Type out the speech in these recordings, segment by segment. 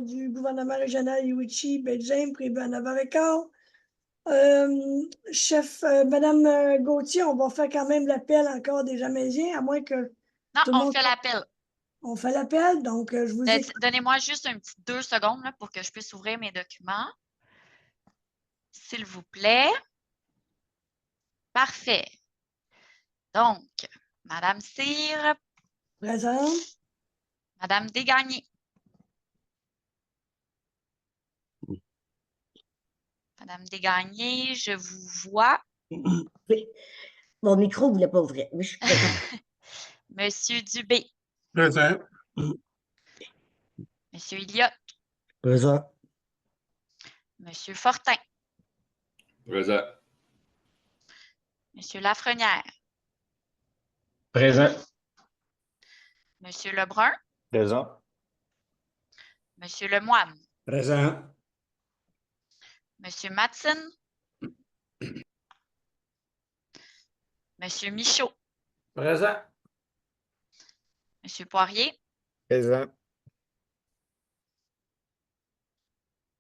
du gouvernement régional Iwichi, Belgium, prévu à 9h15. Chef, Madame Gauthier, on va faire quand même l'appel encore des Jamaisiens, à moins que Non, tout le on monde... fait l'appel. On fait l'appel, donc je vous écoute. Donnez-moi juste un petit 2 secondes là, pour que je puisse ouvrir mes documents. S'il vous plaît. Parfait. Donc, Madame Cyr. Présente. Madame Desgagnés. Madame Desgagnés, je vous vois. Oui. Mon micro ne voulait pas ouvrir. Oui, je suis présente. Monsieur Dubé. Présent. Monsieur Elliott. Présent. Monsieur Fortin. Présent. Monsieur Lafrenière. Présent. Monsieur Lebrun. Présent. Monsieur Lemoine. Présent. Monsieur Matson. Monsieur Michaud. Présent. Monsieur Poirier. Présent.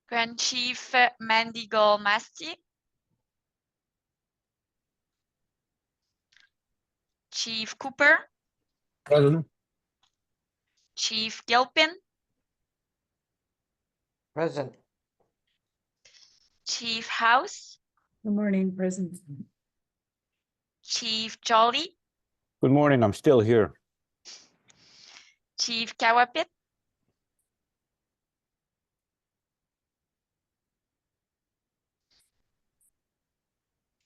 Grand Chief Mandigal Mastier. Chief Cooper. Présent. Chief Gilpin. Present. Chief House. Good morning, present. Chief Jolly. Good morning, I'm still here. Chief Kawapit.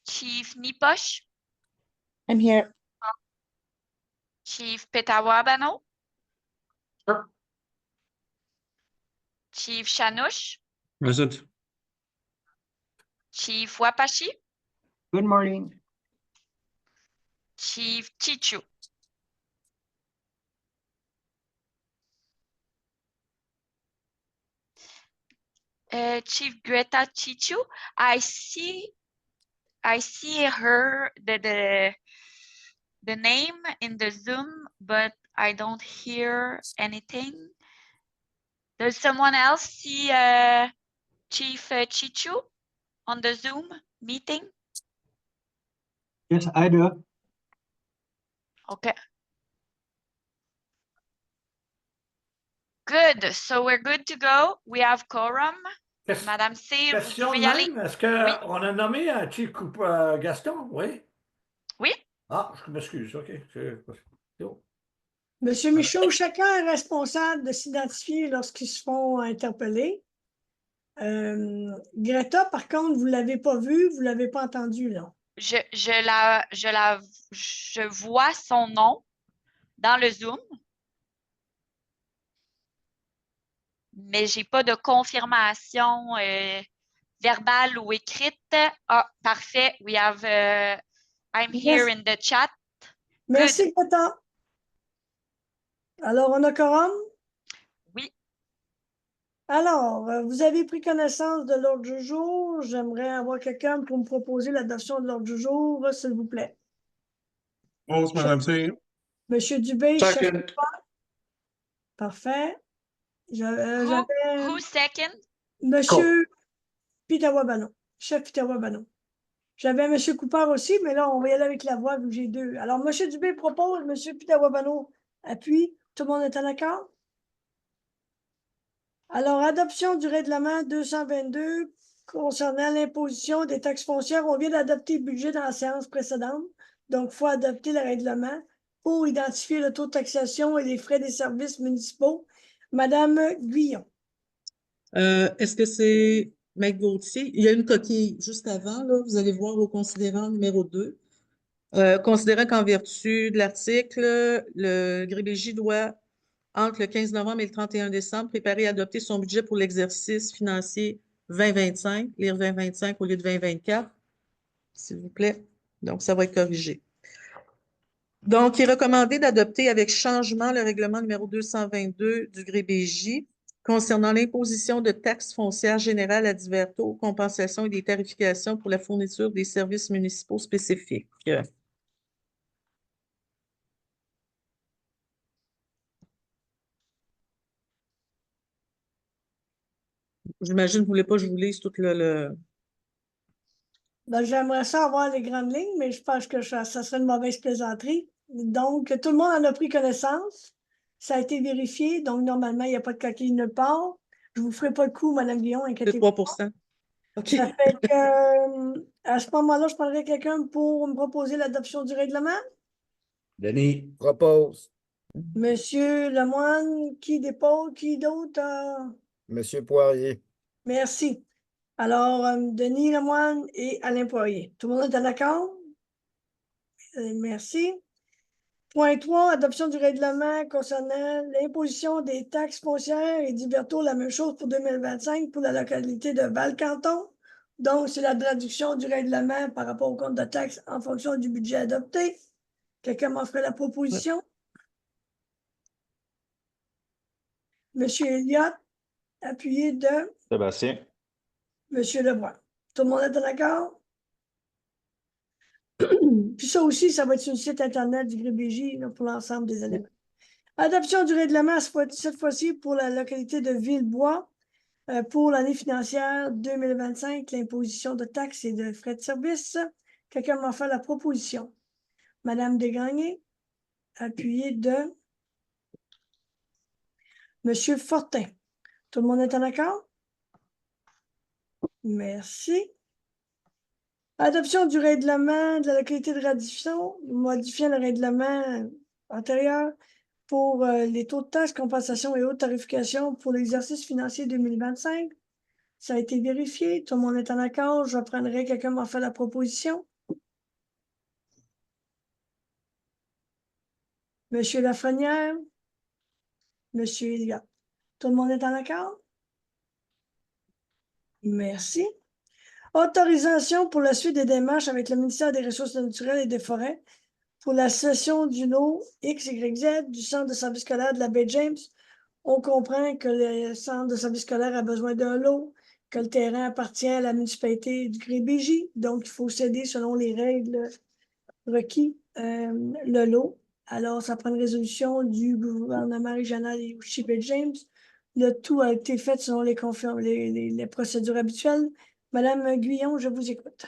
Chief Niposh. I'm here. Chief Petawabano. Chief Shanush. Present. Chief Wapashi. Good morning. Chief Chichu. Chief Greta Chichu. I see her the name in the Zoom, but I don't hear anything. Does someone else see Chief Chichu on the Zoom meeting? Yes, I do. Okay. Good. So we're good to go. We have quorum. Madame Cyr, vous Question pouvez de y aller. même, est-ce qu'on a nommé un Chief Gaston? Oui? Oui. Ah, je m'excuse, OK. C'est bon. Monsieur Michaud, chacun est responsable de s'identifier lorsqu'ils se font interpeller. Greta, par contre, vous ne l'avez pas vu, vous ne l'avez pas entendu, là. Je vois son nom dans le Zoom, mais j'ai pas de confirmation verbale ou écrite. Ah, parfait. We have, I'm here in the chat. Merci, Greta. Alors, on a quorum? Oui. Alors, vous avez pris connaissance de l'ordre du jour. J'aimerais avoir quelqu'un pour me proposer l'adoption de l'ordre du jour, s'il vous plaît. Pause, Madame Cyr. Monsieur Dubé, chef. Second. Parfait. Who J'avais second? Monsieur Pitawabano, chef Pitawabano. J'avais Monsieur Cooper aussi, mais là, on va y aller avec la voix vu que j'ai deux. Alors, Monsieur Dubé propose, Monsieur Pitawabano appuie. Tout le monde est en accord? Alors, adoption du règlement 222 concernant l'imposition des taxes foncières. On vient d'adopter le budget dans la séance précédente. Donc, il faut adopter le règlement pour identifier le taux de taxation et les frais des services municipaux. Madame Guyon. Est-ce que c'est Maître Gauthier? Il y a une coquille juste avant, là. Vous allez voir au considérant numéro 2. Considérant qu'en vertu de l'article, le GRBJ doit, entre le 15 novembre et le 31 décembre, préparer et adopter son budget pour l'exercice financier 2025, lire 2025 au lieu de 2024, s'il vous plaît. Donc, ça va être corrigé. Donc, il est recommandé d'adopter avec changement le règlement numéro 222 du GRBJ concernant l'imposition de taxes foncières générales à divers taux, compensations et des tarifications pour la fourniture des services municipaux spécifiques. J'imagine que vous voulez pas que je vous lise tout le... Ben, j'aimerais ça avoir les grandes lignes, mais je pense que ça serait une mauvaise plaisanterie. Donc, tout le monde en a pris connaissance. Ça a été vérifié. Donc, normalement, il n'y a pas de coquille nulle part. Je ne vous ferai pas le coup, Mme Guillon, de inquiétez-vous. 3%. OK. Ça fait que, à ce moment-là, je prendrai quelqu'un pour me proposer l'adoption du règlement. Denis. Propose. Monsieur Lemoine, qui dépose, qui d'autre? Monsieur Poirier. Merci. Alors, Denis Lemoine et Alain Poirier. Tout le monde est en accord? Merci. Point 3, adoption du règlement concernant l'imposition des taxes foncières et d'Iberto, la même chose pour 2025 pour la localité de Val-Canton. Donc, c'est la traduction du règlement par rapport au compte de taxes en fonction du budget adopté. Quelqu'un m'en ferait la proposition? Monsieur Elliott, appuyé de Sébastien. Monsieur Lebrun. Tout le monde est en accord? Puis ça aussi, ça va être sur le site Internet du GréBJ là, pour l'ensemble des éléments. Adoption du règlement cette fois-ci pour la localité de Villebois pour l'année financière 2025, l'imposition de taxes et de frais de service. Quelqu'un m'a fait la proposition. Madame Desgagnés, appuyée de Monsieur Fortin. Tout le monde est en accord? Merci. Adoption du règlement de la localité de radiation, modifiant le règlement antérieur pour les taux de taxes, compensation et haute tarification pour l'exercice financier 2025. Ça a été vérifié. Tout le monde est en accord. Je prendrai quelqu'un m'a fait la proposition. Monsieur Lafrenière. Monsieur Elliott. Tout le monde est en accord? Merci. Autorisation pour la suite des démarches avec le ministère des Ressources naturelles et des Forêts pour la cession du lot XYZ du centre de service scolaire de la baie James. On comprend que le centre de service scolaire a besoin d'un lot, que le terrain appartient à la municipalité du GréBJ, donc il faut céder selon les règles requis le lot. Alors, ça prend une résolution du gouvernement régional et aussi baie James. Le tout a été fait selon les procédures habituelles. Madame Guyon, je vous écoute.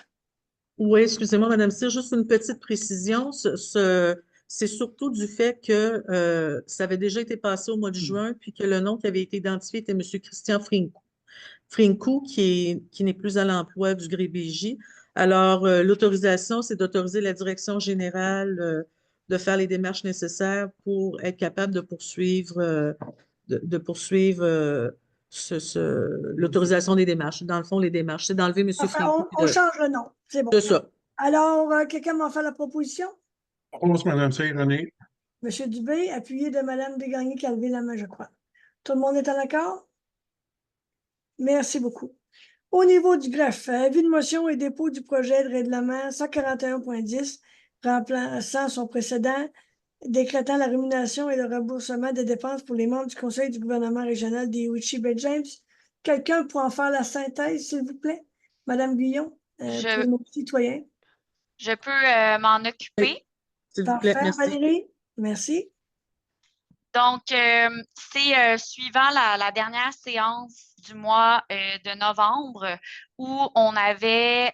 Oui, excusez-moi, Madame Cyr, juste une petite précision. C'est surtout du fait que ça avait déjà été passé au mois de juin, puis que le nom qui avait été identifié était M. Christian Frinkou, qui n'est plus à l'emploi du GréBJ. Alors, l'autorisation, c'est d'autoriser la direction générale de faire les démarches nécessaires pour être capable de poursuivre, l'autorisation des démarches. Dans le fond, les démarches, c'est d'enlever M. Enfin, Frinkou. on change le nom, c'est bon. C'est ça. Alors, quelqu'un m'en fait la proposition? Propose, Madame Cyr, René. Monsieur Dubé, appuyé de Madame Desgagnés qui a levé la main, je crois. Tout le monde est en accord? Merci beaucoup. Au niveau du greffe, avis de motion et dépôt du projet de règlement 141.10, remplaçant son précédent, décrétant la rémunération et le remboursement des dépenses pour les membres du Conseil du gouvernement régional des Baie James. Quelqu'un pour en faire la synthèse, s'il vous plaît? Madame Guillon, pour nos citoyens. Je peux m'en occuper. S'il vous plaît, Parfait, merci. Valérie. Merci. Donc, c'est suivant la dernière séance du mois de novembre où on avait,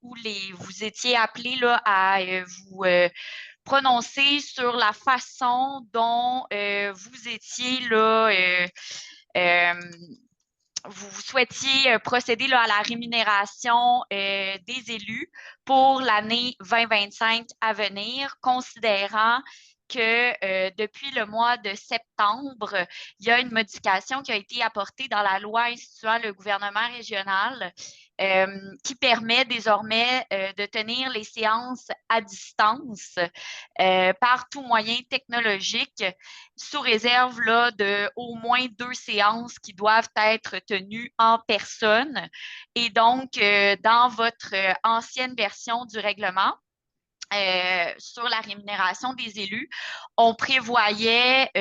vous étiez appelés là, à vous prononcer sur la façon dont vous étiez là, vous souhaitiez procéder là, à la rémunération des élus pour l'année 2025 à venir, considérant que depuis le mois de septembre, il y a une modification qui a été apportée dans la loi instituant le gouvernement régional qui permet désormais de tenir les séances à distance par tout moyen technologique, sous réserve là, de au moins 2 séances qui doivent être tenues en personne. Et donc, dans votre ancienne version du règlement, sur la rémunération des élus, on prévoyait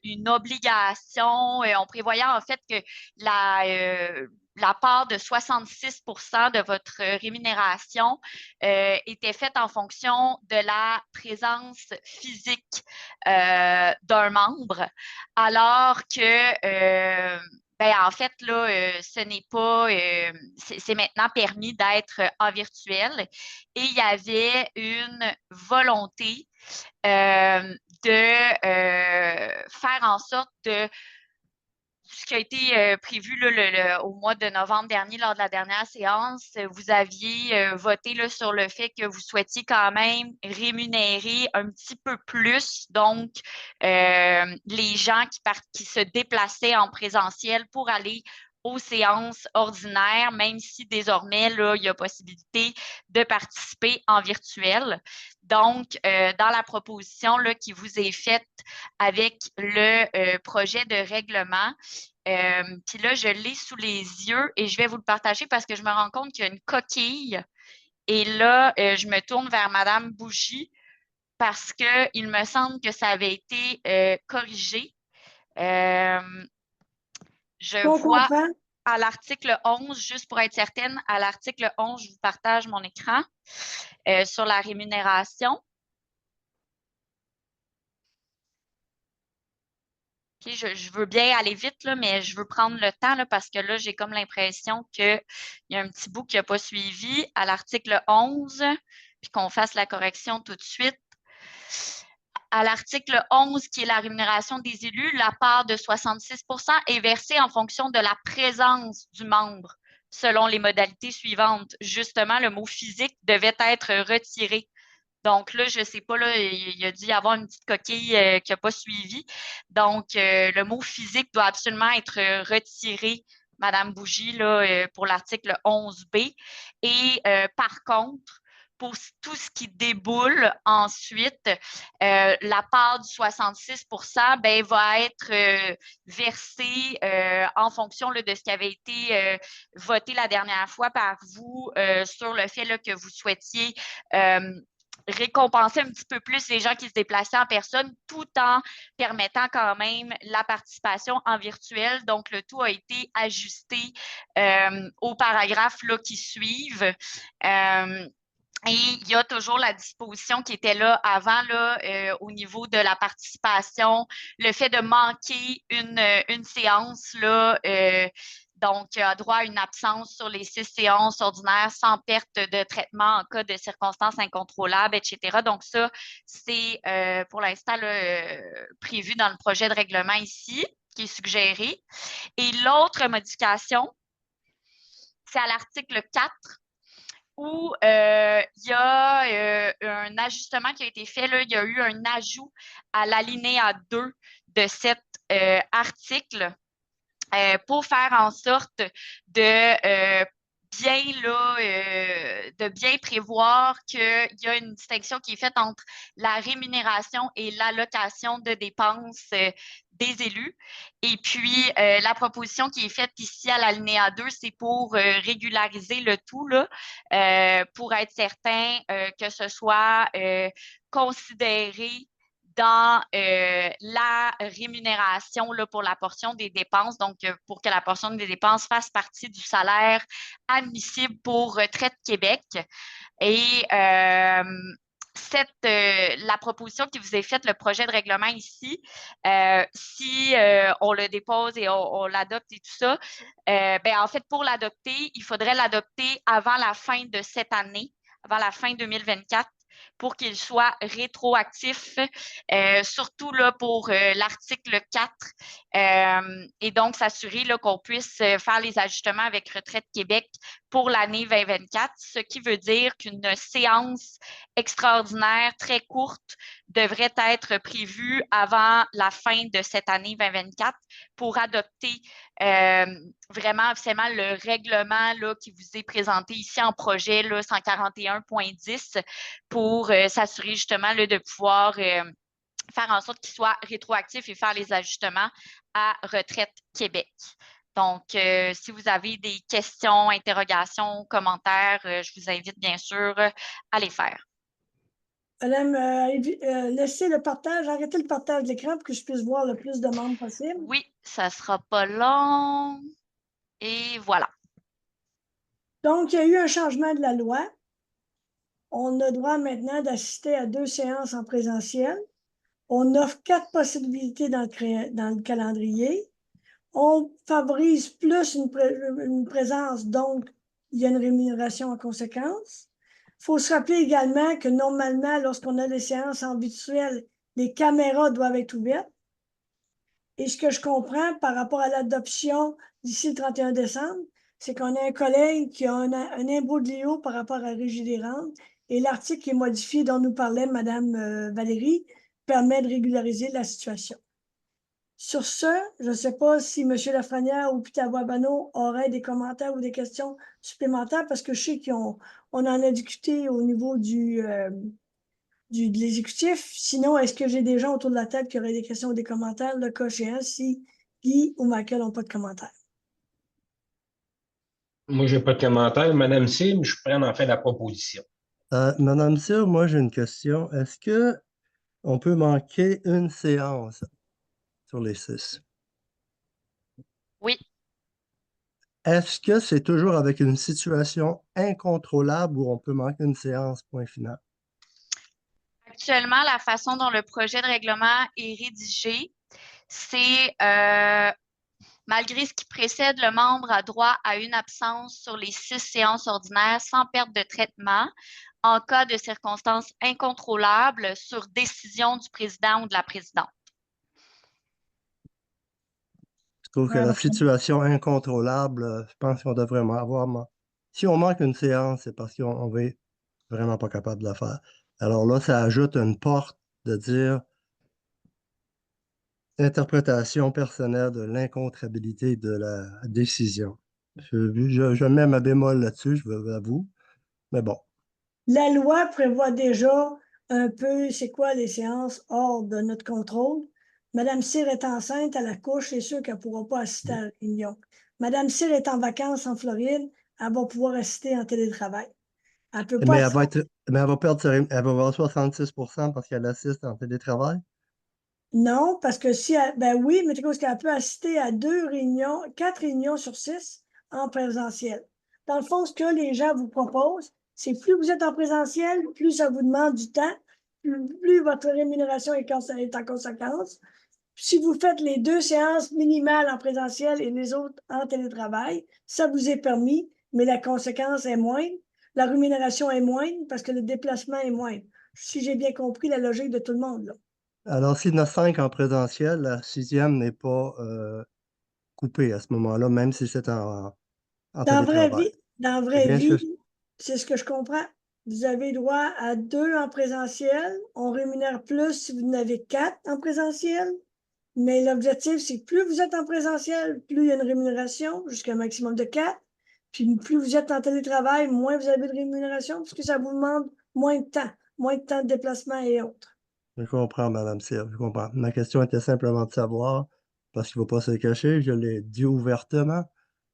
une obligation, on prévoyait en fait que la part de 66% de votre rémunération était faite en fonction de la présence physique d'un membre, alors que ben, en fait, là, ce n'est pas, c'est maintenant permis d'être en virtuel. Et il y avait une volonté de faire en sorte de ce qui a été prévu là, au mois de novembre dernier lors de la dernière séance, vous aviez voté là, sur le fait que vous souhaitiez quand même rémunérer un petit peu plus, donc les gens qui se déplaçaient en présentiel pour aller aux séances ordinaires, même si désormais, là, il y a possibilité de participer en virtuel. Donc, dans la proposition là, qui vous est faite avec le projet de règlement, puis là, je l'ai sous les yeux et je vais vous le partager parce que je me rends compte qu'il y a une coquille. Et là, je me tourne vers Madame Bougie parce qu'il me semble que ça avait été corrigé. Je On vois comprend. à l'article 11, juste pour être certaine, à l'article 11, je vous partage mon écran sur la rémunération. Okay, je veux bien aller vite, là, mais je veux prendre le temps là, parce que là, j'ai comme l'impression qu'il y a un petit bout qui n'a pas suivi à l'article 11, puis qu'on fasse la correction tout de suite. À l'article 11, qui est la rémunération des élus, la part de 66 est versée en fonction de la présence du membre, selon les modalités suivantes. Justement, le mot physique devait être retiré. Donc là, je ne sais pas, là, il a dû y avoir une petite coquille qui n'a pas suivi. Donc, le mot physique doit absolument être retiré, Madame Bougie, là, pour l'article 11B. Et par contre, pour tout ce qui déboule ensuite, la part du 66 ben, va être versée en fonction là, de ce qui avait été voté la dernière fois par vous sur le fait là, que vous souhaitiez récompenser un petit peu plus les gens qui se déplaçaient en personne tout en permettant quand même la participation en virtuel. Donc, le tout a été ajusté aux paragraphes là, qui suivent. Et il y a toujours la disposition qui était là avant, là, au niveau de la participation, le fait de manquer une séance, là, donc, a droit à une absence sur les 6 séances ordinaires sans perte de traitement en cas de circonstances incontrôlables, etc. Donc, ça, c'est pour l'instant prévu dans le projet de règlement ici, qui est suggéré. Et l'autre modification, c'est à l'article 4, où il y a un ajustement qui a été fait. Là, il y a eu un ajout à l'alinéa 2 de cet article pour faire en sorte de bien prévoir qu'il y a une distinction qui est faite entre la rémunération et l'allocation de dépenses des élus. Et puis, la proposition qui est faite ici à l'alinéa 2, c'est pour régulariser le tout, là, pour être certain que ce soit considéré dans la rémunération là, pour la portion des dépenses, donc pour que la portion des dépenses fasse partie du salaire admissible pour Retraite Québec. Et la proposition qui vous est faite, le projet de règlement ici, si on le dépose et on l'adopte et tout ça, ben, en fait, pour l'adopter, il faudrait l'adopter avant la fin de cette année, avant la fin 2024, pour qu'il soit rétroactif, surtout là, pour l'article 4, et donc s'assurer qu'on puisse faire les ajustements avec Retraite Québec pour l'année 2024, ce qui veut dire qu'une séance extraordinaire très courte devrait être prévue avant la fin de cette année 2024 pour adopter vraiment officiellement le règlement là, qui vous est présenté ici en projet là, 141.10 pour s'assurer justement là, de pouvoir faire en sorte qu'il soit rétroactif et faire les ajustements à Retraite Québec. Donc, si vous avez des questions, interrogations, commentaires, je vous invite bien sûr à les faire. Madame, laissez le partage, arrêtez le partage d'écran pour que je puisse voir le plus de membres possible. Oui, ça ne sera pas long. Et voilà. Donc, il y a eu un changement de la loi. On a droit maintenant d'assister à 2 séances en présentiel. On offre 4 possibilités dans le calendrier. on favorise plus une présence, donc il y a une rémunération en conséquence. Il faut se rappeler également que normalement, lorsqu'on a des séances en virtuel, les caméras doivent être ouvertes. Et ce que je comprends par rapport à l'adoption d'ici le 31 décembre, c'est qu'on a un collègue qui a un imbroglio par rapport à la Régie des rentes et l'article qui est modifié dont nous parlait Mme Valérie permet de régulariser la situation. Sur ce, je ne sais pas si M. Lafrenière ou Peter Boisbano auraient des commentaires ou des questions supplémentaires parce que je sais qu'on en a discuté au niveau de l'exécutif. Sinon, est-ce que j'ai des gens autour de la table qui auraient des questions ou des commentaires, le cas échéant, si Guy ou Michael n'ont pas de commentaires? Moi, j'ai pas de commentaire. Madame Sim, je suis prêt à en faire la proposition. Madame Cyr, moi j'ai une question. Est-ce que on peut manquer une séance sur les 6? Oui. Est-ce que c'est toujours avec une situation incontrôlable où on peut manquer une séance, point final? Actuellement, la façon dont le projet de règlement est rédigé, c'est malgré ce qui précède, le membre a droit à une absence sur les 6 séances ordinaires sans perte de traitement en cas de circonstances incontrôlables sur décision du président ou de la présidente. Je trouve que la situation incontrôlable, je pense qu'on devrait avoir. Si on manque une séance, c'est parce qu'on n'est vraiment pas capable de la faire. Alors là, ça ajoute une porte de dire interprétation personnelle de l'incontrabilité de la décision. Je mets ma bémol là-dessus, je vous avoue. Mais bon. La loi prévoit déjà un peu c'est quoi les séances hors de notre contrôle. Madame Cyr est enceinte, elle accouche, c'est sûr qu'elle ne pourra pas assister à la réunion. Madame Cyr est en vacances en Floride, elle va pouvoir assister en télétravail. Elle peut pas Mais elle va perdre elle va avoir 66% parce qu'elle assiste en télétravail? Non, parce que si elle, ben oui, mais parce qu'elle peut assister à 4 réunions sur 6 en présentiel. Dans le fond, ce que les gens vous proposent, c'est plus vous êtes en présentiel, plus ça vous demande du temps, plus votre rémunération est en conséquence. Si vous faites les 2 séances minimales en présentiel et les autres en télétravail, ça vous est permis, mais la conséquence est moindre. La rémunération est moindre parce que le déplacement est moindre. Si j'ai bien compris la logique de tout le monde, là. Alors, s'il y en a 5 en présentiel, la 6e n'est pas coupée à ce moment-là, même si c'est en télétravail. Dans la vraie vie, c'est ce que je comprends. Vous avez droit à 2 en présentiel. On rémunère plus si vous en avez 4 en présentiel. Mais l'objectif, c'est que plus vous êtes en présentiel, plus il y a une rémunération, jusqu'à un maximum de 4. Puis plus vous êtes en télétravail, moins vous avez de rémunération, parce que ça vous demande moins de temps de déplacement et autres. Je comprends, Mme Cyr, je comprends. Ma question était simplement de savoir, parce qu'il ne faut pas se cacher, je l'ai dit ouvertement,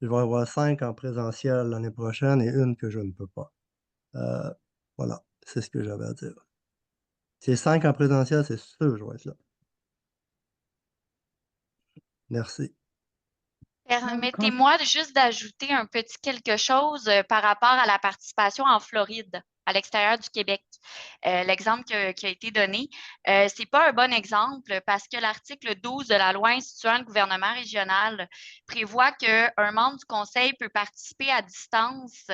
je vais avoir 5 en présentiel l'année prochaine et une que je ne peux pas. Voilà, c'est ce que j'avais à dire. Si 5 en présentiel, c'est sûr que je vais être là. Merci. Permettez-moi juste d'ajouter un petit quelque chose par rapport à la participation en Floride, à l'extérieur du Québec. L'exemple qui a été donné, ce n'est pas un bon exemple parce que l'article 12 de la loi instituant le gouvernement régional prévoit qu'un membre du conseil peut participer à distance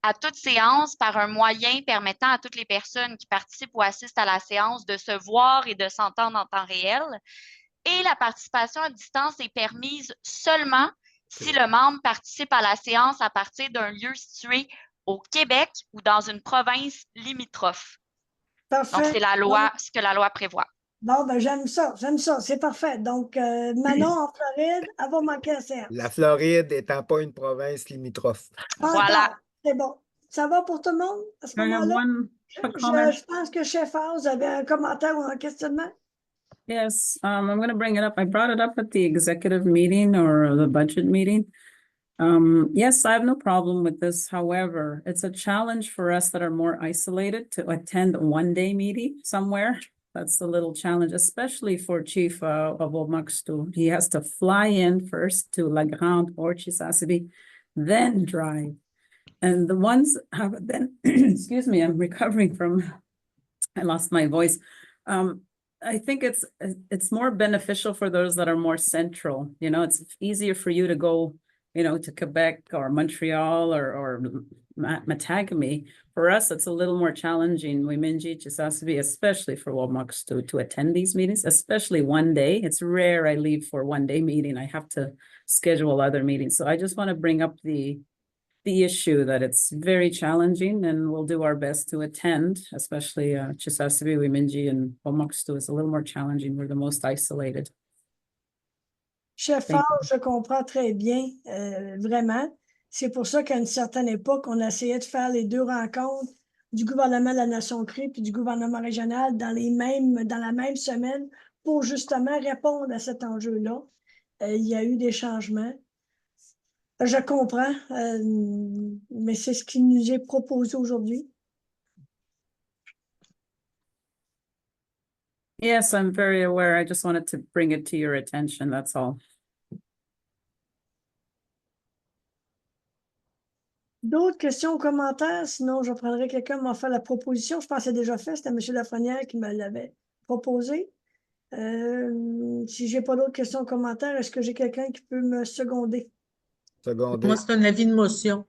à toute séance par un moyen permettant à toutes les personnes qui participent ou assistent à la séance de se voir et de s'entendre en temps réel. Et la participation à distance est permise seulement si le membre participe à la séance à partir d'un lieu situé au Québec ou dans une province limitrophe. Parfait. Donc, c'est la loi, ce que la loi prévoit. Bon, ben j'aime ça, c'est parfait. Donc, Manon en Floride, elle va manquer la séance. La Floride étant pas une province limitrophe. Voilà. C'est bon. Ça va pour tout le monde à ce moment-là? Je pense que Chef House avait un commentaire ou un questionnement. Yes, I'm going to bring it up. I brought it up at the executive meeting or the budget meeting. Yes, I have no problem with this. However, it's a challenge for us that are more isolated to attend a one-day meeting somewhere. That's a little challenge, especially for Chief of Omakstu. He has to fly in first to La Grande or Chisasibi, then drive. And the ones then, excuse me, I'm recovering from, I lost my voice. I think it's more beneficial for those that are more central. You know, it's easier for you to go, you know, to Quebec or Montreal or Matagami. For us, it's a little more challenging. Wiminji, Chisasibi, especially for Womux to attend these meetings, especially one day. It's rare I leave for one day meeting. I have to schedule other meetings. So I just want to bring up the issue that it's very challenging, and we'll do our best to attend, especially Chisasibi, Wiminji, and Womux is a little more challenging. We're the most isolated. Chef Thank Faure, je comprends très bien, vraiment. C'est pour ça qu'à une certaine époque, on essayait de faire les deux rencontres du gouvernement de la Nation Cree puis du gouvernement régional dans la même semaine pour justement répondre à cet enjeu-là. Il y a eu des changements. Je comprends, mais c'est ce qui nous est proposé aujourd'hui. Yes, I'm very aware. I just wanted to bring it to your attention, that's all. D'autres questions ou commentaires? Sinon, je prendrai quelqu'un qui m'a fait la proposition. Je pense que c'est déjà fait. C'était M. Lafrenière qui me l'avait proposé. Si je n'ai pas d'autres questions ou commentaires, est-ce que j'ai quelqu'un qui peut me seconder? Secondé. Moi, c'est un avis de motion.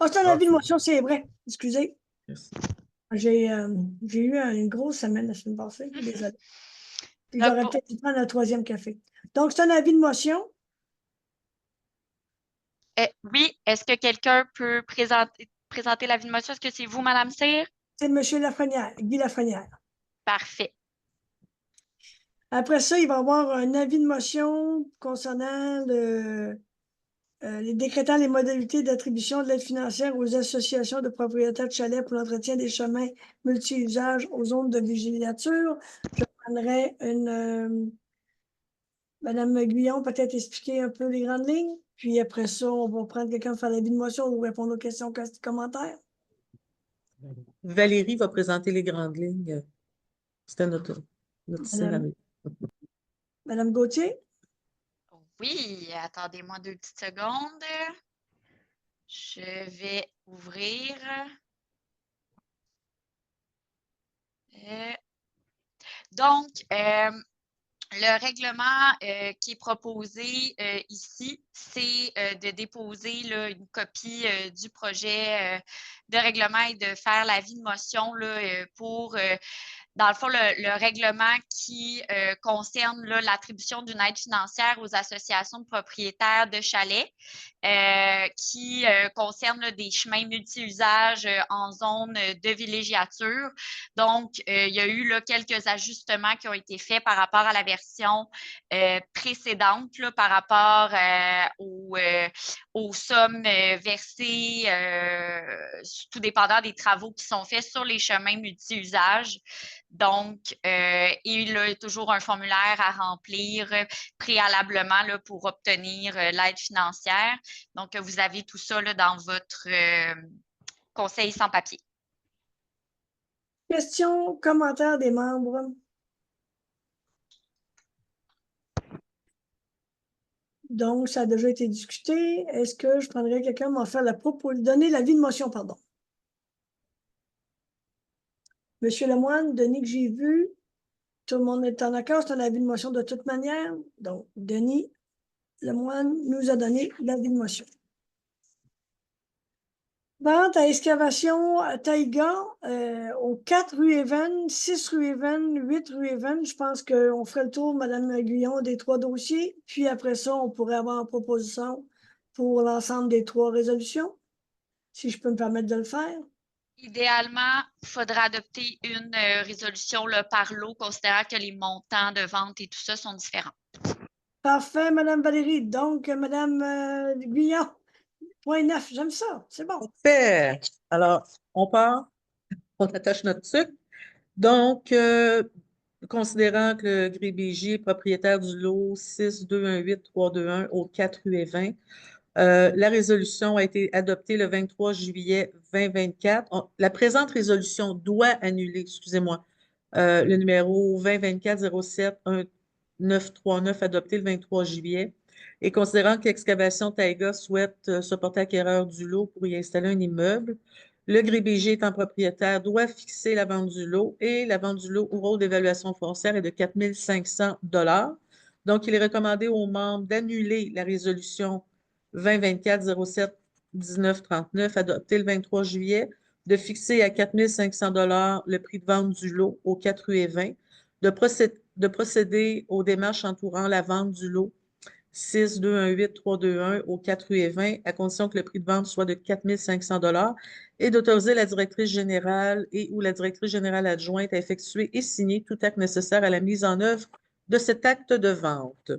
Ah, c'est un avis de motion, c'est vrai. Excusez. Yes. J'ai eu une grosse semaine la semaine passée. Désolée. Puis j'aurais peut-être dû prendre un troisième café. Donc, c'est un avis de motion. Oui, est-ce que quelqu'un peut présenter l'avis de motion? Est-ce que c'est vous, Madame Cyr? C'est M. Lafrenière, Guy Lafrenière. Parfait. Après ça, il va y avoir un avis de motion concernant les décrétant les modalités d'attribution de l'aide financière aux associations de propriétaires de chalets pour l'entretien des chemins multi-usages aux zones de villégiature. Je prendrai Madame Guyon peut-être expliquer un peu les grandes lignes. Puis après ça, on va prendre quelqu'un pour faire l'avis de motion ou répondre aux questions, commentaires. Valérie va présenter les grandes lignes. C'était notre scénario. Madame Gauthier? Oui, attendez-moi 2 petites secondes. Je vais ouvrir. Donc, le règlement qui est proposé ici, c'est de déposer là, une copie du projet de règlement et de faire l'avis de motion là, pour, dans le fond, le règlement qui concerne l'attribution d'une aide financière aux associations de propriétaires de chalets, qui concerne là, des chemins multi-usages en zone de villégiature. Donc, il y a eu là, quelques ajustements qui ont été faits par rapport à la version précédente, là, par rapport aux sommes versées, tout dépendant des travaux qui sont faits sur les chemins multi-usages. Donc, il y a toujours un formulaire à remplir préalablement là, pour obtenir l'aide financière. Donc, vous avez tout ça là, dans votre conseil sans papier. Questions, commentaires des membres? Donc, ça a déjà été discuté. Est-ce que je prendrais quelqu'un qui m'a fait donner l'avis de motion, pardon? Monsieur Lemoine, Denis que j'ai vu, tout le monde est en accord, c'est un avis de motion de toute manière. Donc, Denis Lemoine nous a donné l'avis de motion. Vente à excavation à Taïga, aux 4 rue Even, 6 rue Even, 8 rue Even. Je pense qu'on ferait le tour, Mme Guyon, des 3 dossiers. Puis après ça, on pourrait avoir une proposition pour l'ensemble des 3 résolutions, si je peux me permettre de le faire. Idéalement, il faudra adopter une résolution là, par lot, considérant que les montants de vente et tout ça sont différents. Parfait, Mme Valérie. Donc, Mme Guyon, point 9, j'aime ça, c'est bon. Parfait. Alors, on part, on attache notre sucre. Donc, considérant que le Grébégier est propriétaire du lot 6218321 au 4 rue et 20, la résolution a été adoptée le 23 juillet 2024. La présente résolution doit annuler, excusez-moi, le numéro 2024-07-1939 adopté le 23 juillet. Et considérant qu'Excavation Taïga souhaite se porter acquéreur du lot pour y installer un immeuble, le GRIBG étant propriétaire doit fixer la vente du lot et la vente du lot au rôle d'évaluation foncière est de 4 500 $. Donc, il est recommandé aux membres d'annuler la résolution 2024-07-1939 adoptée le 23 juillet, de fixer à 4 500 $ le prix de vente du lot aux 4 rues et 20, de procéder aux démarches entourant la vente du lot 6-218-321 aux 4 rues et 20, à condition que le prix de vente soit de 4 500 $ et d'autoriser la directrice générale et ou la directrice générale adjointe à effectuer et signer tout acte nécessaire à la mise en œuvre de cet acte de vente.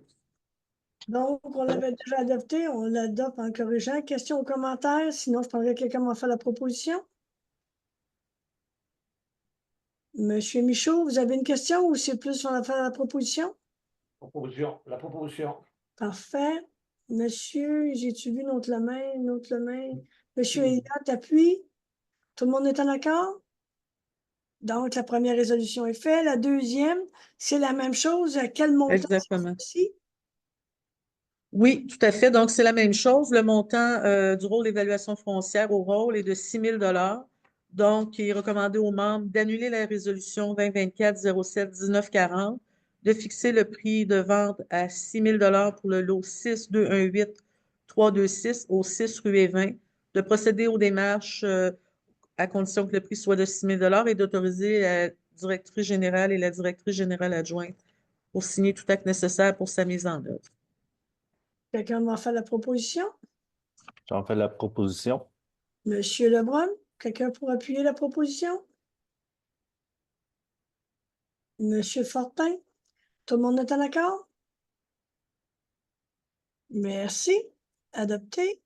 Donc, on l'avait déjà adopté, on l'adopte en corrigeant. Questions ou commentaires? Sinon, je prendrais quelqu'un m'en faire la proposition. Monsieur Michaud, vous avez une question ou c'est plus sur la proposition? Proposition, la proposition. Parfait. Monsieur, j'ai-tu vu une autre main? Monsieur Elliott appuie. Tout le monde est en accord? Donc, la première résolution est faite. La deuxième, c'est la même chose. À quel montant? Exactement. Ici? Oui, tout à fait. Donc, c'est la même chose. Le montant du rôle d'évaluation foncière au rôle est de 6 000 $. Donc, il est recommandé aux membres d'annuler la résolution 2024-07-1940, de fixer le prix de vente à 6 000 $ pour le lot 6-218-326 au 6 rue et 20, de procéder aux démarches à condition que le prix soit de 6 000 $ et d'autoriser la directrice générale et la directrice générale adjointe pour signer tout acte nécessaire pour sa mise en œuvre. Quelqu'un m'en fait la proposition? J'en fais la proposition. Monsieur Lebrun, quelqu'un pour appuyer la proposition? Monsieur Fortin, tout le monde est en accord? Merci. Adopté.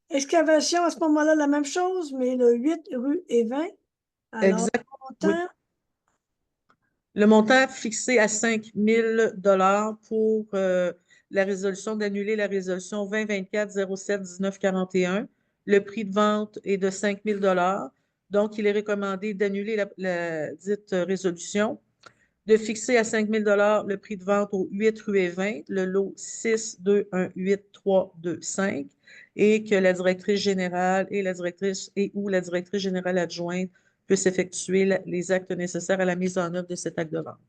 Excavation, à ce moment-là, la même chose, mais le 8 rue et 20. Alors, Exact. montant, Le montant fixé à 5 000 $ pour la résolution d'annuler la résolution 2024-07-1941. Le prix de vente est de 5 000 $. Donc, il est recommandé d'annuler la dite résolution, de fixer à 5 000 $ le prix de vente au 8 rue et 20, le lot 6-218-325, et que la directrice générale et la directrice et ou la directrice générale adjointe puissent effectuer les actes nécessaires à la mise en œuvre de cet acte de vente.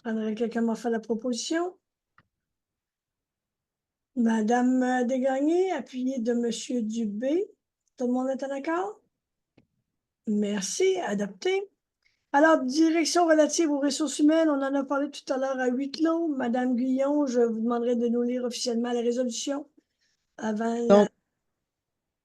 prendrait quelqu'un m'en fait la proposition? Madame Desgagnés, appuyée de Monsieur Dubé. Tout le monde est en accord? Merci. Adopté. Alors, direction relative aux ressources humaines, on en a parlé tout à l'heure à huis clos. Madame Guillon, je vous demanderai de nous lire officiellement la résolution avant la...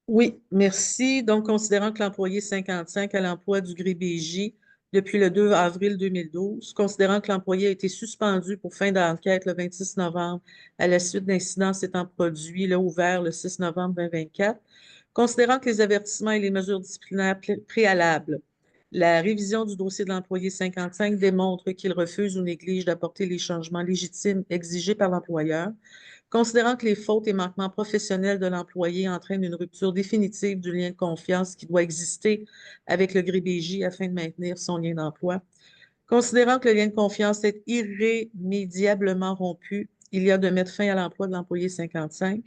Oui, merci. Donc, considérant que l'employé 55 a l'emploi du GRIBJ depuis le 2 avril 2012, considérant que l'employé a été suspendu pour fin d'enquête le 26 novembre à la suite d'incidents s'étant produits ouvert le 6 novembre 2024, considérant que les avertissements et les mesures disciplinaires préalables, la révision du dossier de l'employé 55 démontre qu'il refuse ou néglige d'apporter les changements légitimes exigés par l'employeur, considérant que les fautes et manquements professionnels de l'employé entraînent une rupture définitive du lien de confiance qui doit exister avec le GRIBJ afin de maintenir son lien d'emploi, considérant que le lien de confiance est irrémédiablement rompu, il y a de mettre fin à l'emploi de l'employé 55.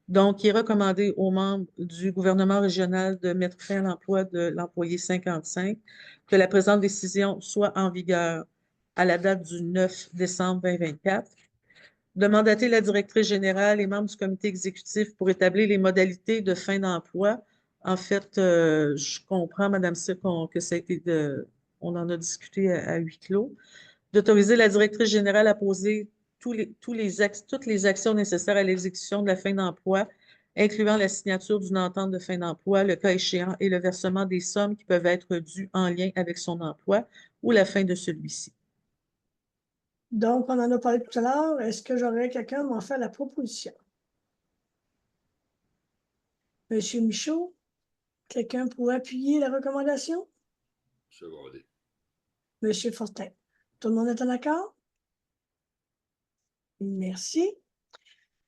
Donc, il est recommandé aux membres du gouvernement régional de mettre fin à l'emploi de l'employé 55, que la présente décision soit en vigueur à la date du 9 décembre 2024, de mandater la directrice générale et membres du comité exécutif pour établir les modalités de fin d'emploi. En fait, je comprends, Mme Cyr, que ça a été on en a discuté à huis clos. D'autoriser la directrice générale à poser toutes les actions nécessaires à l'exécution de la fin d'emploi, incluant la signature d'une entente de fin d'emploi, le cas échéant, et le versement des sommes qui peuvent être dues en lien avec son emploi ou la fin de celui-ci. Donc, on en a parlé tout à l'heure. Est-ce que j'aurais quelqu'un m'en faire la proposition? Monsieur Michaud, quelqu'un pour appuyer la recommandation? Secondé. Monsieur Fortin. Tout le monde est en accord? Merci.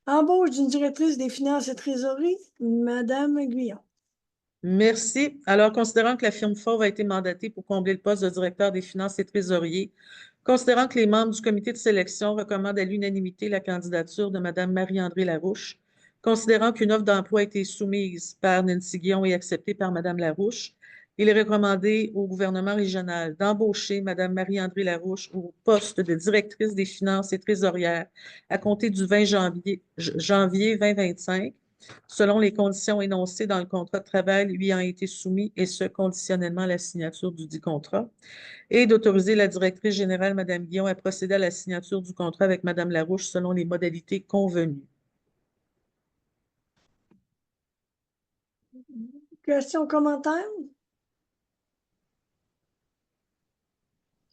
Embauche d'une directrice des finances et trésorerie, Madame Guillon. Merci. Alors, considérant que la firme Fauve a été mandatée pour combler le poste de directeur des finances et trésorier, considérant que les membres du comité de sélection recommandent à l'unanimité la candidature de Mme Marie-André Larouche, Considérant qu'une offre d'emploi a été soumise par Nancy Guillon et acceptée par Mme Larouche, il est recommandé au gouvernement régional d'embaucher Mme Marie-André Larouche au poste de directrice des finances et trésorière à compter du 20 janvier 2025, selon les conditions énoncées dans le contrat de travail lui ayant été soumis, et ce, conditionnellement à la signature du dit contrat, et d'autoriser la directrice générale, Mme Guillon, à procéder à la signature du contrat avec Mme Larouche selon les modalités convenues. Questions, commentaires?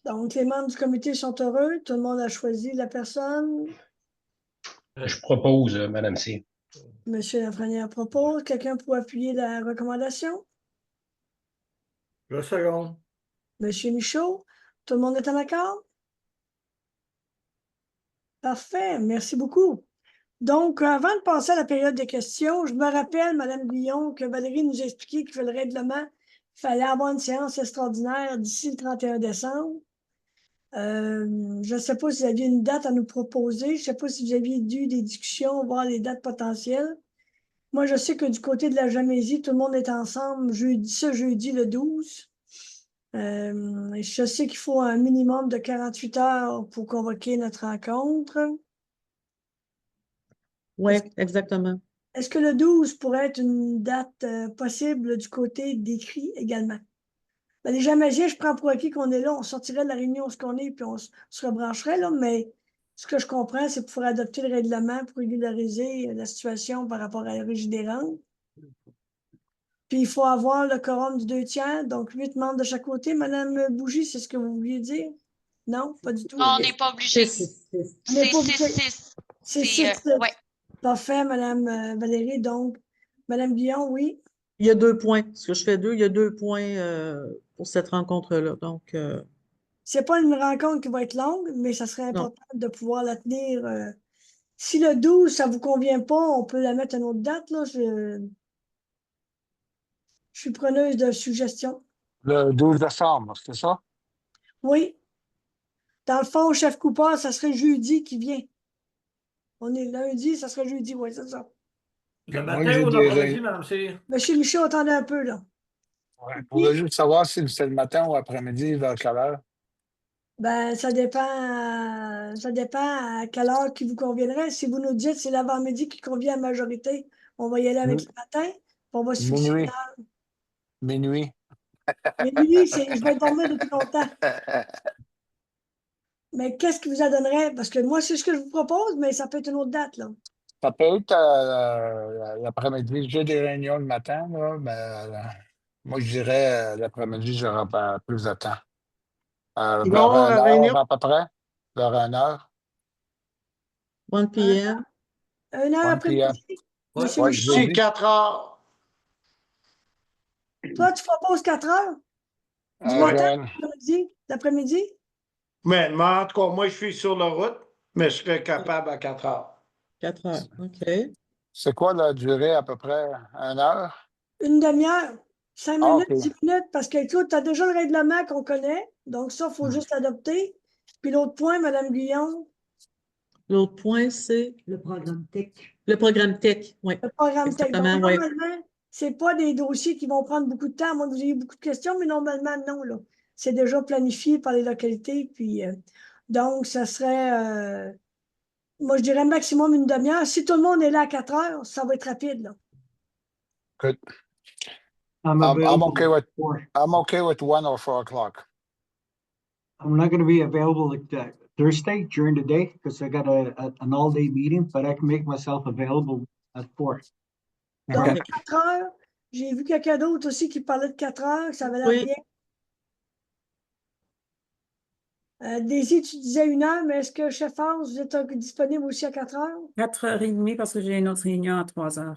Donc, les membres du comité sont heureux. Tout le monde a choisi la personne. Je propose, Madame C. Monsieur Lafrenière propose. Quelqu'un pour appuyer la recommandation? Le second. Monsieur Michaud, tout le monde est en accord? Parfait, merci beaucoup. Donc, avant de passer à la période des questions, je me rappelle, Mme Guillon, que Valérie nous a expliqué qu'il le règlement, il fallait avoir une séance extraordinaire d'ici le 31 décembre. Je ne sais pas si vous aviez une date à nous proposer. Je ne sais pas si vous aviez eu des discussions, voir les dates potentielles. Moi, je sais que du côté de la Jamésie, tout le monde est ensemble jeudi le 12. Je sais qu'il faut un minimum de 48 heures pour convoquer notre rencontre. Oui, exactement. Est-ce que le 12 pourrait être une date possible du côté d'écrit également? Ben, les Jamaisiens, je prends pour acquis qu'on est là, on sortirait de la réunion ce qu'on est, puis on se rebrancherait, là, mais ce que je comprends, c'est pour adopter le règlement, pour régulariser la situation par rapport à la régie des rentes. Puis il faut avoir le quorum du 2/3, donc 8 membres de chaque côté. Madame Bougie, c'est ce que vous vouliez dire? Non, pas du tout. Non, on n'est pas obligé. On n'est pas obligé. C'est 6. ouais. Parfait, Madame Valérie. Donc, Madame Guillon, oui. Il y a 2 points. Parce que je fais 2, il y a 2 points pour cette rencontre-là. Donc, c'est pas une rencontre qui va être longue, mais ça serait important de pouvoir la tenir. Si le 12, ça ne vous convient pas, on peut la mettre à une autre date. Là. Je suis preneuse de suggestions. Le 12 décembre, c'est ça? Oui. Dans le fond, chef Cooper, ça serait jeudi qui vient. On est lundi, ça serait jeudi, oui, c'est ça. Le matin ou l'après-midi, Mme C? Monsieur Michaud, attendez un peu, là. Ouais, je voulais juste savoir si c'est le matin ou après-midi, vers quelle heure? Ben, ça dépend à quelle heure qui vous conviendrait. Si vous nous dites que c'est l'avant-midi qui convient à la majorité, on va y aller avec le matin. On va se fixer une heure. Minuit. Minuit, je vais dormir depuis longtemps. Mais qu'est-ce qui vous en donnerait? Parce que moi, c'est ce que je vous propose, mais ça peut être une autre date, là. Ça peut être l'après-midi. J'ai des réunions le matin, là, mais moi, je dirais l'après-midi, j'aurai pas plus de temps. Vers 1 heure à peu près. Vers 1 heure. 1 p.m. 1 heure après-midi. Monsieur Je Michaud, dis 4 heures. toi, tu proposes 4 heures? Du matin, l'après-midi? Mais en tout cas, moi, je suis sur la route, mais je serais capable à 4 heures. 4 heures, OK. C'est quoi la durée à peu près? 1 heure? Une demi-heure. 5 minutes, OK. 10 minutes, parce que écoute, tu as déjà le règlement qu'on connaît, donc ça, il faut juste l'adopter. Puis l'autre point, Mme Guillon. L'autre point, c'est le programme tech. le programme tech, oui. Le programme tech. Donc, Exactement, oui. normalement, ce n'est pas des dossiers qui vont prendre beaucoup de temps, à moins que vous ayez beaucoup de questions, mais normalement, non, là. C'est déjà planifié par les localités, puis donc, ça serait, moi, je dirais maximum une demi-heure. Si tout le monde est là à 4 heures, ça va être rapide, là. Good. I'm okay with 1 or 4 o'clock. I'm not going to be available like Thursday during the day because I got an all-day meeting, but I can make myself available at 4. Donc, 4 heures. J'ai vu quelqu'un d'autre aussi qui parlait de 4 heures, que ça avait l'air bien. Daisy, tu disais 1 heure, mais est-ce que, chef House, vous êtes disponible aussi à 4 heures? 4h30 parce que j'ai une autre réunion à 3h.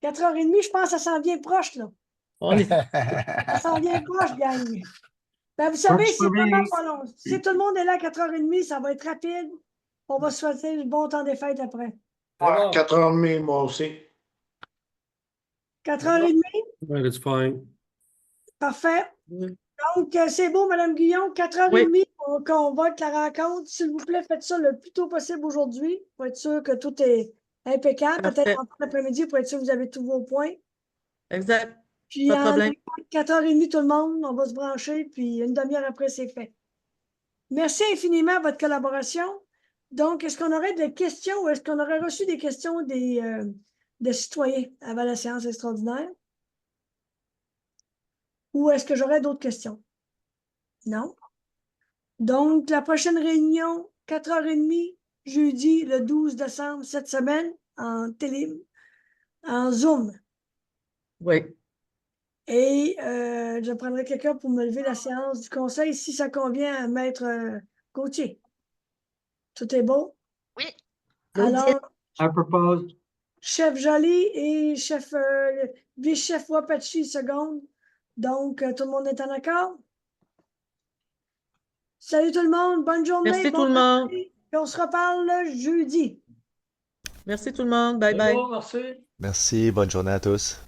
4h30, je pense que ça s'en vient proche, là. Ça s'en vient proche, gang. Ben, vous savez, c'est vraiment pas long. Si tout le monde est là à 4h30, ça va être rapide. On va se souhaiter le bon temps des fêtes après. Ouais, 4h30, moi aussi. 4h30? Right, it's fine. Parfait. Donc, c'est beau, Mme Guillon. 4h30, on convoque la rencontre. S'il vous plaît, faites ça le plus tôt possible aujourd'hui pour être sûr que tout est Impeccable. Parfait. Peut-être en fin d'après-midi pour être sûr que vous avez tous vos points. Exact. Puis Pas de en problème. 4h30, tout le monde, on va se brancher, puis une demi-heure après, c'est fait. Merci infiniment à votre collaboration. Donc, est-ce qu'on aurait des questions ou est-ce qu'on aurait reçu des questions des citoyens avant la séance extraordinaire? Ou est-ce que j'aurais d'autres questions? Non? Donc, la prochaine réunion, 4h30, jeudi, le 12 décembre, cette semaine, en Zoom. Oui. Et je prendrai quelqu'un pour me lever la séance du conseil si ça convient à Maître Gauthier. Tout est beau? Oui. Alors, I propose. chef Joly et vice-chef Wapachi seconde. Donc, tout le monde est en accord? Salut tout le monde, bonne journée. Merci bon tout le monde. mardi, et on se reparle jeudi. Merci tout le monde. Bye C'est bye. bon, merci. Merci, bonne journée à tous.